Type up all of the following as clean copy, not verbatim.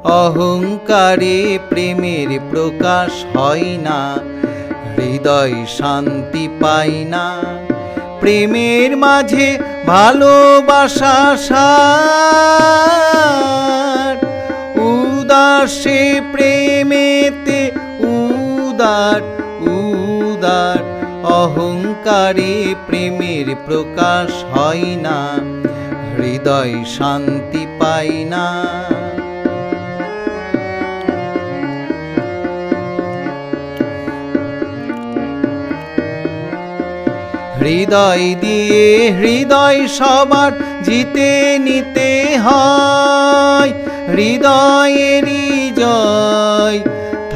অহংকারে প্রেমের প্রকাশ হয় না, হৃদয় শান্তি পায় না। প্রেমের মাঝে ভালোবাসা সার, উদার সে প্রেমেতে উদার উদার। অহংকারে প্রেমের প্রকাশ হয় না, হৃদয় শান্তি পায় না। হৃদয় দিয়ে হৃদয় সবার জিতে নিতে হয়, হৃদয়েরই জয়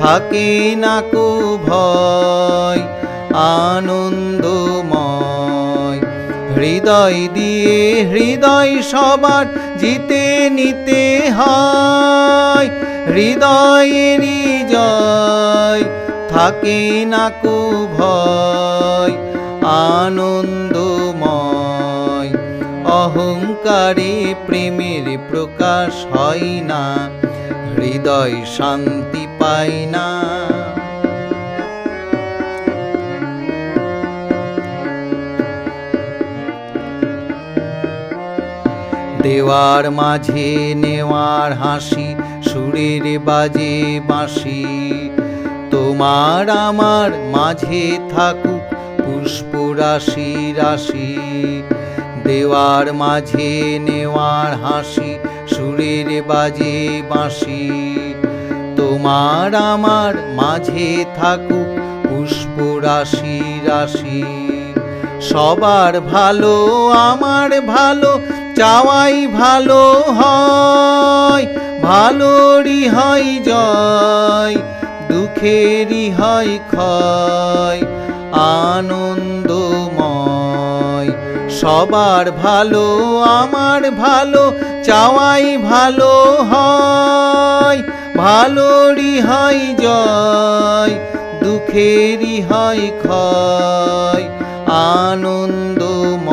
থাকে না কো ভয়, আনন্দময়। হৃদয় দিয়ে হৃদয় সবার জিতে নিতে হয়, হৃদয়েরই জয় থাকে না কো ভয়, আনন্দময়। অহংকারে প্রেমের প্রকাশ হয় না, হৃদয় শান্তি পায় না। দেওয়ার মাঝে নেওয়ার হাসি, সুরের বাজে বাঁশি। তোমার আমার মাঝে থাকুক পুষ্প রাশি রাশি। দেওয়ার মাঝে নেওয়ার হাসি, সুরের বাজে বাঁশি। তোমার আমার মাঝে থাকুক পুষ্প রাশি রাশি। সবার ভালো আমার ভালো চাওয়াই ভালো হয়, ভালোরই হয় জয়, দুঃখেরই হয় ক্ষয়, আনন্দময়। সবার ভালো আমার ভালো চাওয়াই ভালো হয়, ভালোরই হয় জয়, দুঃখেরই হয় ক্ষয়, আনন্দময়।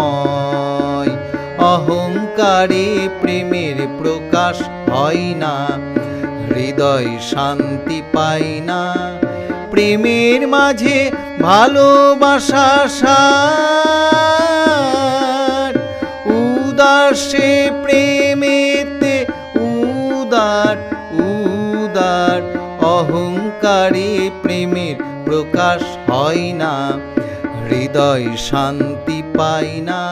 অহংকারে প্রেমের প্রকাশ হয় না, হৃদয় শান্তি পায় না। প্রেমের মাঝে ভালোবাসা সার, উদার সে প্রেমেতে উদার উদার। অহংকারে প্রেমের প্রকাশ হয় না, হৃদয় শান্তি পায় না।